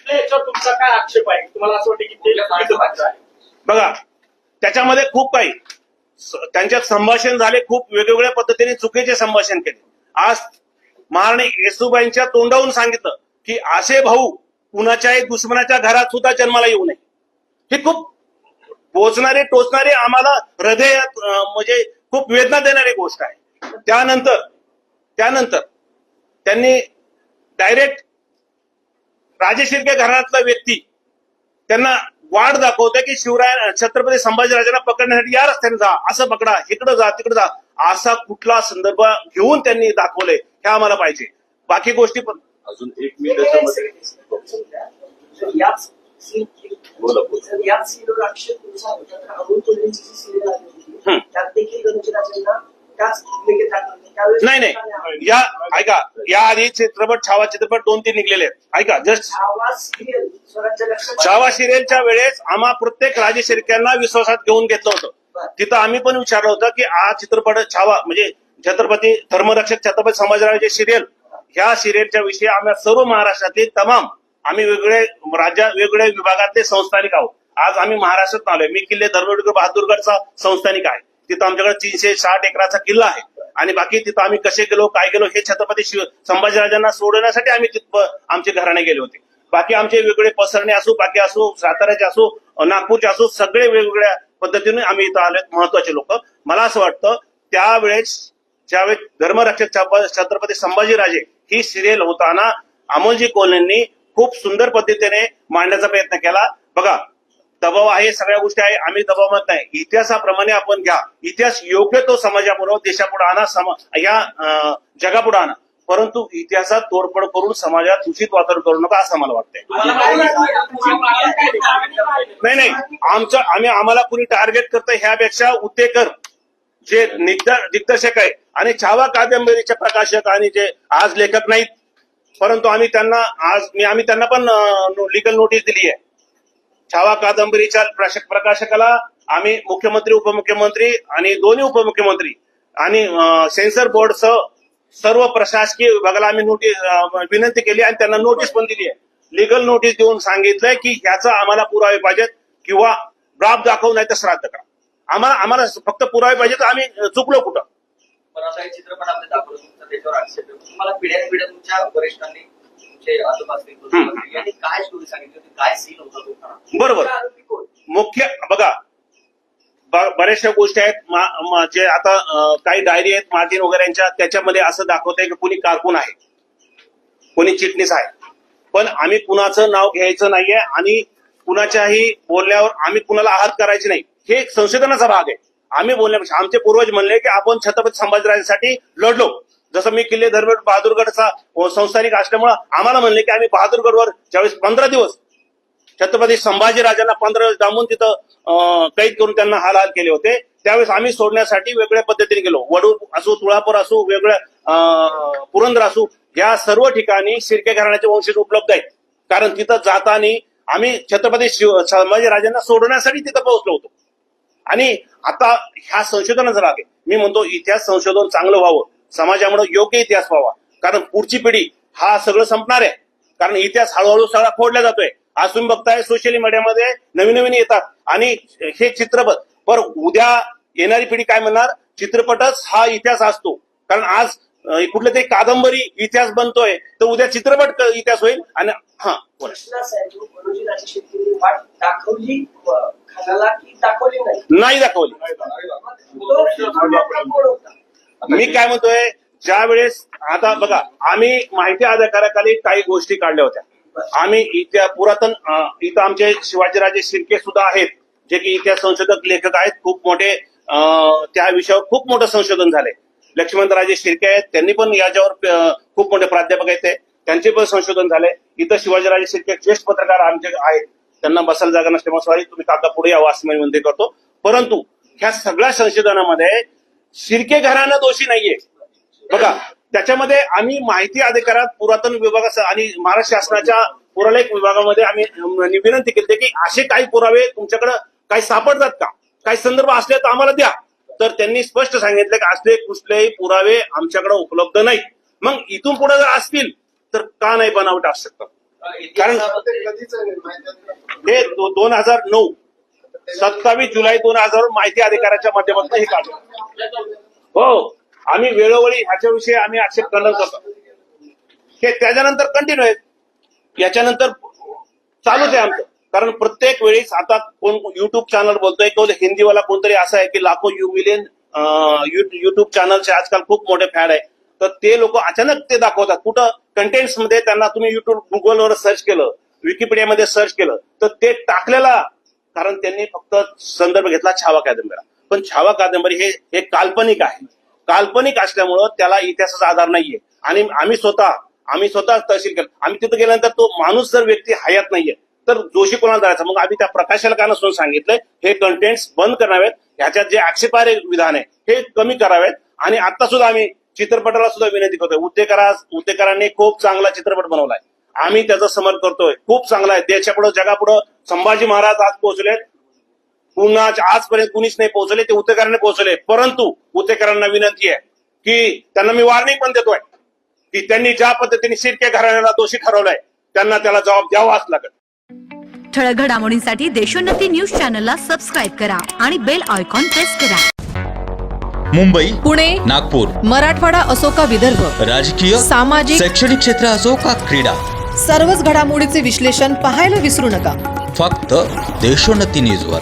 सांगितलं याच्यावर तुमचा काय आक्षेप आहे? तुम्हाला असं वाटतं की ते चुकीचं वाटतं आहे? बघा, त्याच्यामध्ये खूप काही त्यांच्यात संभाषण झाले, खूप वेगवेगळ्या पद्धतीने चुकीचे संभाषण केले. आज महाराणी येसूबाईंच्या तोंडावून सांगितलं की असे भाऊ कुणाच्याही दुश्मनाच्या घरात सुद्धा जन्माला येऊ नये. ही खूप पोचणारी टोचणारी आम्हाला हृदयात म्हणजे खूप वेदना देणारी गोष्ट आहे. त्यानंतर त्यांनी डायरेक्ट राजे शिर्के घराण्यातला व्यक्ती त्यांना वाट दाखवते की शिवराय छत्रपती संभाजीराजांना पकडण्यासाठी या रस्त्याने जा, असं पकडा, इकडे जा, तिकडे जा, असा कुठला संदर्भ घेऊन त्यांनी दाखवले हे आम्हाला पाहिजे. बाकी गोष्टी पण अजून एक मिनिट त्याच्यामध्ये याच सीनवर अक्षय तुमचा होता तर अरुण कोल्हेंची जी सिरियल आली होती त्यात देखील गणेशराजांना त्याच भूमिकेत दाखवले. नाही, या ऐका, या आधी चित्रपट छावा चित्रपट 2-3 निघलेले आहेत. ऐका, जस्ट छावा सिरियलच्या वेळेस आम्हा प्रत्येक राजे शिर्क्यांना विश्वासात घेऊन घेतलं होतं. तिथं आम्ही पण विचारलं होतं की हा चित्रपट छावा म्हणजे छत्रपती धर्मरक्षक छत्रपती संभाजीराजे सिरियल, ह्या सिरियलच्या विषयी आम्ही सर्व महाराष्ट्रातील तमाम आम्ही वेगवेगळ्या विभागातले संस्थानिक आहोत. आज आम्ही महाराष्ट्रात आलोय. मी किल्ले धर्मवीर बहादूरगडचा संस्थानिक आहे. तिथं आमच्याकडे 360 एकराचा किल्ला आहे आणि बाकी तिथं आम्ही कसे गेलो, काय गेलो, हे छत्रपती संभाजीराजांना सोडवण्यासाठी आम्ही तिथं आमचे घराणे गेले होते. बाकी आमचे वेगवेगळे पसरणे असो, बाकी असो, साताऱ्याचे असो, नागपूरचे असो, सगळे वेगवेगळ्या पद्धतीने आम्ही इथं आले महत्वाचे लोक. मला असं वाटतं त्यावेळेस ज्यावेळेस धर्मरक्षक छत्रपती संभाजीराजे ही सिरियल होताना अमोलजी कोल्हेंनी खूप सुंदर पद्धतीने मांडण्याचा प्रयत्न केला. बघा, दबाव आहे, सगळ्या गोष्टी आहे, आम्ही दबाव म्हणत नाही. इतिहासाप्रमाणे आपण घ्या, इतिहास योग्य तो समाजापुढे देशापुढे आणा, या जगापुढे आणा, परंतु इतिहासात तोडफोड करून समाजात दूषित वातावरण करू नका असं मला वाटतंय. नाही, आम्हाला कुणी टार्गेट करतं ह्यापेक्षा उत्तेकर जे दिग्दर्शक आहे आणि छावा कादंबरीचे प्रकाशक आणि जे आज लेखक नाहीत, परंतु आम्ही त्यांना पण लीगल नोटीस दिली आहे. छावा कादंबरीच्या प्रकाशकाला आम्ही मुख्यमंत्री, उपमुख्यमंत्री आणि दोन्ही उपमुख्यमंत्री आणि सेन्सर बोर्डसह सर्व प्रशासकीय विभागाला आम्ही विनंती केली आणि त्यांना नोटीस पण दिली आहे. लीगल नोटीस देऊन सांगितलंय की ह्याचा आम्हाला पुरावे पाहिजेत किंवा ब्राफ दाखवू नाही तर श्राद्ध करा. आम्हाला फक्त पुरावे पाहिजेत. आम्ही चुकलो कुठं? पण आता हे चित्रपट आपण दाखवलं, तुमचा त्याच्यावर आक्षेप आहे. तुम्हाला पिढ्यानपिढ्या तुमच्या वरिष्ठांनी तुमचे आजोबा असतील यांनी काय स्टोरी सांगितली होती, काय सीन होता तो? बरोबर. मुख्य बघा, बऱ्याचशा गोष्टी आहेत जे आता काही डायरी आहेत मार्टिन वगैरेच्या, त्याच्यामध्ये असं दाखवत आहे की कुणी कारकून आहे, कोणी चिटणीस आहे, पण आम्ही कुणाचं नाव घ्यायचं नाहीये आणि कुणाच्याही बोलण्यावर आम्ही कुणाला आहात करायचे नाही. हे एक संशोधनाचा भाग आहे. आम्ही बोलण्यापेक्षा आमचे पूर्वज म्हणले की आपण छत्रपती संभाजीराजांसाठी लढलो. जसं मी किल्ले धर्मवीर बहादूरगडचा संस्थानिक असल्यामुळे आम्हाला म्हणले की आम्ही बहादूरगडवर ज्यावेळेस 15 दिवस छत्रपती संभाजीराजांना 15 दिवस डांबून तिथं कैद करून त्यांना हाल केले होते, त्यावेळेस आम्ही सोडण्यासाठी वेगळ्या पद्धतीने गेलो. वडूर असो, तुळापूर असो, वेगळ्या पुरंदर असो, या सर्व ठिकाणी शिर्के घराण्याचे वंशज उपलब्ध आहेत. कारण तिथं जाताना आम्ही छत्रपती संभाजीराजांना सोडण्यासाठी तिथं पोहोचलो होतो. आणि आता ह्या संशोधनाचा भाग आहे. मी म्हणतो इतिहास संशोधन चांगलं व्हावं, समाजामुळे योग्य इतिहास व्हावा, कारण पुढची पिढी हा सगळं संपणार आहे. कारण इतिहास हळूहळू सगळा फोडला जातोय. आज तुम्ही बघताय सोशल मीडियामध्ये नवीन येतात आणि हे चित्रपट, पर उद्या येणारी पिढी काय म्हणणार, चित्रपटच हा इतिहास असतो. कारण आज कुठलं तरी कादंबरी इतिहास बनतोय तर उद्या चित्रपट इतिहास होईल. आणि नाही दाखवली. मी काय म्हणतोय, ज्या वेळेस आता बघा, आम्ही माहिती अधिकाराखाली काही गोष्टी काढल्या होत्या. आम्ही पुरातन इथं आमचे शिवाजीराजे शिर्के सुद्धा आहेत, जे की इतिहास संशोधक लेखक आहेत. खूप मोठे त्या विषयावर खूप मोठं संशोधन झालंय. लक्ष्मणराजे शिर्के आहेत, त्यांनी पण याच्यावर खूप मोठे प्राध्यापक आहेत, त्यांचे पण संशोधन झालंय. इथं शिवाजीराजे शिर्के ज्येष्ठ पत्रकार आमचे आहेत, त्यांना बसायला जागा नसल्यामुळे सॉरी तुम्ही काका पुढे यावं असं मी विनंती करतो. परंतु ह्या सगळ्या संशोधनामध्ये शिर्के घराणं दोषी नाहीये. बघा, त्याच्यामध्ये आम्ही माहिती अधिकारात पुरातन विभागात आणि महाराष्ट्र शासनाच्या पुरालेख विभागामध्ये आम्ही विनंती केली की असे काही पुरावे तुमच्याकडे काही सापडतात का, काही संदर्भ असले तर आम्हाला द्या. तर त्यांनी स्पष्ट सांगितलं की असले कुठलेही पुरावे आमच्याकडे उपलब्ध नाहीत. मग इथून पुढे जर असतील तर का नाही बनावट असू शकतात. हे 2009 27 जुलै 2000 माहिती अधिकाराच्या माध्यमातून हे काढलं. हो, आम्ही वेळोवेळी ह्याच्याविषयी आम्ही आक्षेप करणार करतो. हे त्याच्यानंतर कंटिन्यू आहे, याच्यानंतर चालूच आहे आमचं. कारण प्रत्येक वेळेस आता कोण युट्यूब चॅनल बोलतोय किंवा हिंदीवाला कोणतरी असं आहे की लाखो मिलियन युट्यूब चॅनलचे आजकाल खूप मोठे फॅन आहे. तर ते लोक अचानक ते दाखवतात कुठं कंटेंट्स मध्ये. त्यांना तुम्ही युट्यूब गुगलवर सर्च केलं, विकिपीडियामध्ये सर्च केलं तर ते टाकलेला, कारण त्यांनी फक्त संदर्भ घेतला छावा कादंबरी. पण छावा कादंबरी हे काल्पनिक आहे. काल्पनिक असल्यामुळं त्याला इतिहासाचा आधार नाहीये. आणि आम्ही स्वतः तहसील केलं. आम्ही तिथं गेल्यानंतर तो माणूस जर व्यक्ती हयात नाहीये तर दोषी कोणाला धरायचा. मग आम्ही त्या प्रकाशाला काय नसून सांगितलंय हे कंटेंट्स बंद करावेत, ह्याच्यात जे आक्षेपार्ह विधान आहे हे कमी करावेत. आणि आता सुद्धा आम्ही चित्रपटाला सुद्धा विनंती करतोय. उद्देकरांनी खूप चांगला चित्रपट बनवलाय, आम्ही त्याचं समर्थन करतोय. खूप चांगला आहे. देशापुढं जगापुढं संभाजी महाराज आज पोहोचलेत, पुन्हा आजपर्यंत कुणीच नाही पोहोचले, ते उद्देकरांनी पोहोचले. परंतु उद्देकरांना विनंती आहे की त्यांना मी वॉर्निंग पण देतोय की त्यांनी ज्या पद्धतीने शिर्के घराण्याला दोषी ठरवलाय त्यांना त्याला जबाब द्यावाच लागेल. ठळक घडामोडींसाठी देशोन्नती न्यूज चॅनलला सबस्क्राईब करा आणि बेल आयकॉन प्रेस करा. मुंबई, पुणे, नागपूर, मराठवाडा असो का विदर्भ, राजकीय, सामाजिक, शैक्षणिक क्षेत्र असो का क्रीडा, सर्वच घडामोडीचे विश्लेषण पाहायला विसरू नका. फक्त देशोन्नती न्यूजवर.